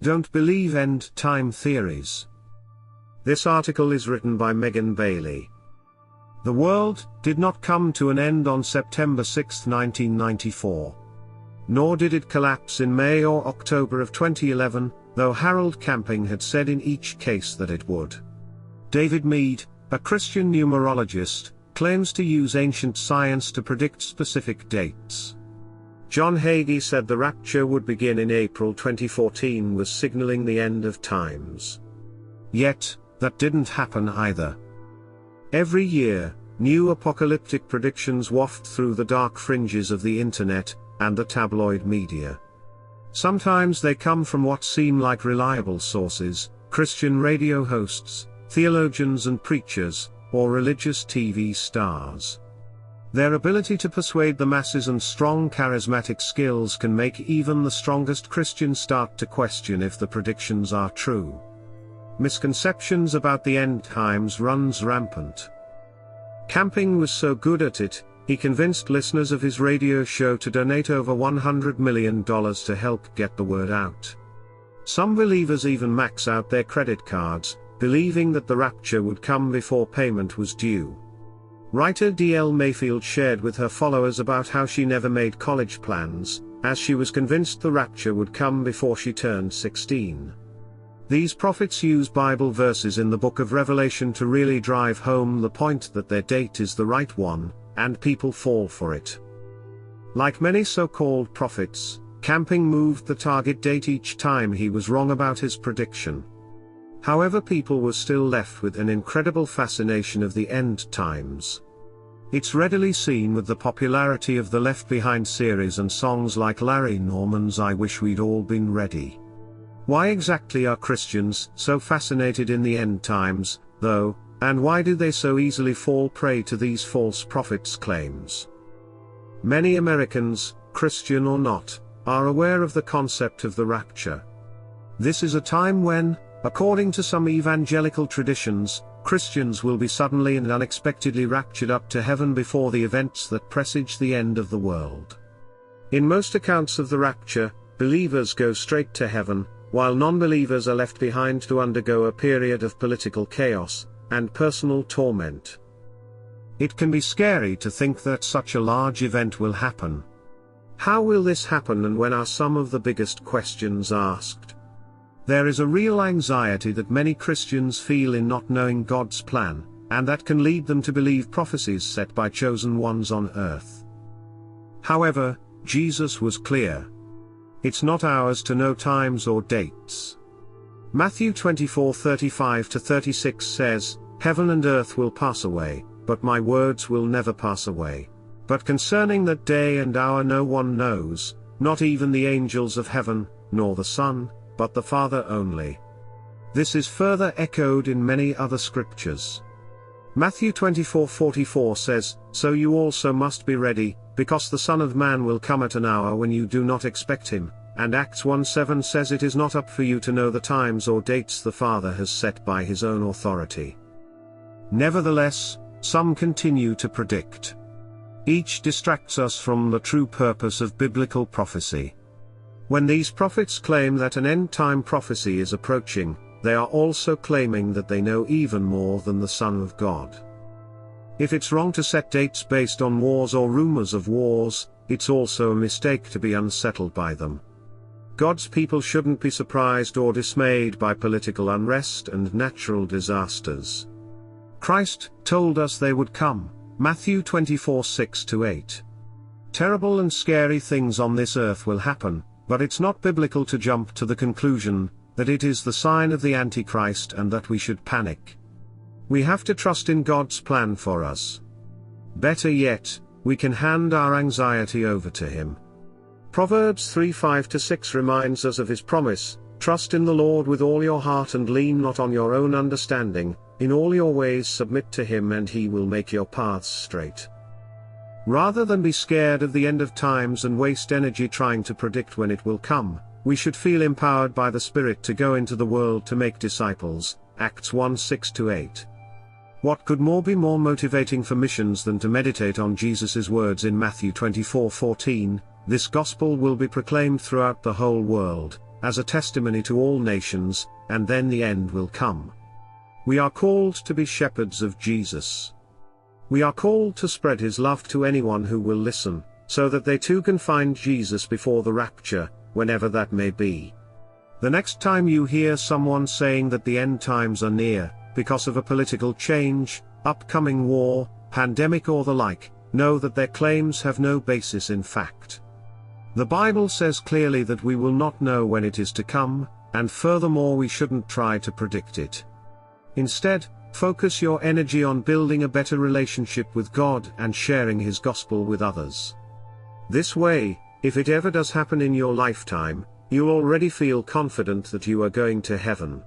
Don't believe end-time theories. This article is written by Megan Bailey. The world did not come to an end on September 6, 1994. Nor did it collapse in May or October of 2011, though Harold Camping had said in each case that it would. David Meade, a Christian numerologist, claims to use ancient science to predict specific dates. John Hagee said the rapture would begin in April 2014 was signaling the end of times. Yet, that didn't happen either. Every year, new apocalyptic predictions waft through the dark fringes of the internet and the tabloid media. Sometimes they come from what seem like reliable sources, Christian radio hosts, theologians and preachers, or religious TV stars. Their ability to persuade the masses and strong charismatic skills can make even the strongest Christians start to question if the predictions are true. Misconceptions about the end times runs rampant. Camping was so good at it, he convinced listeners of his radio show to donate over $100 million to help get the word out. Some believers even max out their credit cards, believing that the rapture would come before payment was due. Writer D.L. Mayfield shared with her followers about how she never made college plans, as she was convinced the rapture would come before she turned 16. These prophets use Bible verses in the book of Revelation to really drive home the point that their date is the right one, and people fall for it. Like many so-called prophets, Camping moved the target date each time he was wrong about his prediction. However, people were still left with an incredible fascination of the end times. It's readily seen with the popularity of the Left Behind series and songs like Larry Norman's I Wish We'd All Been Ready. Why exactly are Christians so fascinated in the end times, though, and why do they so easily fall prey to these false prophets' claims? Many Americans, Christian or not, are aware of the concept of the rapture. This is a time when, according to some evangelical traditions, Christians will be suddenly and unexpectedly raptured up to heaven before the events that presage the end of the world. In most accounts of the rapture, believers go straight to heaven, while non-believers are left behind to undergo a period of political chaos and personal torment. It can be scary to think that such a large event will happen. How will this happen, and when are some of the biggest questions asked? There is a real anxiety that many Christians feel in not knowing God's plan, and that can lead them to believe prophecies set by chosen ones on earth. However, Jesus was clear. It's not ours to know times or dates. Matthew 24:35-36 says, "Heaven and earth will pass away, but my words will never pass away. But concerning that day and hour no one knows, not even the angels of heaven, nor the Son, but the Father only." This is further echoed in many other scriptures. Matthew 24:44 says, "So you also must be ready, because the Son of Man will come at an hour when you do not expect him," and Acts 1:7 says it is not up for you to know the times or dates the Father has set by his own authority. Nevertheless, some continue to predict. Each distracts us from the true purpose of biblical prophecy. When these prophets claim that an end-time prophecy is approaching, they are also claiming that they know even more than the Son of God. If it's wrong to set dates based on wars or rumors of wars, it's also a mistake to be unsettled by them. God's people shouldn't be surprised or dismayed by political unrest and natural disasters. Christ told us they would come, Matthew 24:6-8. Terrible and scary things on this earth will happen, but it's not biblical to jump to the conclusion that it is the sign of the Antichrist and that we should panic. We have to trust in God's plan for us. Better yet, we can hand our anxiety over to Him. Proverbs 3:5-6 reminds us of His promise, "Trust in the Lord with all your heart and lean not on your own understanding, in all your ways submit to Him and He will make your paths straight." Rather than be scared of the end of times and waste energy trying to predict when it will come, we should feel empowered by the Spirit to go into the world to make disciples, Acts 1:6-8. What could be more motivating for missions than to meditate on Jesus' words in Matthew 24:14, "This gospel will be proclaimed throughout the whole world, as a testimony to all nations, and then the end will come. We are called to be shepherds of Jesus. We are called to spread his love to anyone who will listen, so that they too can find Jesus before the rapture, whenever that may be. The next time you hear someone saying that the end times are near, because of a political change, upcoming war, pandemic or the like, know that their claims have no basis in fact. The Bible says clearly that we will not know when it is to come, and furthermore we shouldn't try to predict it. Instead, focus your energy on building a better relationship with God and sharing his gospel with others. This way, if it ever does happen in your lifetime, you'll already feel confident that you are going to heaven.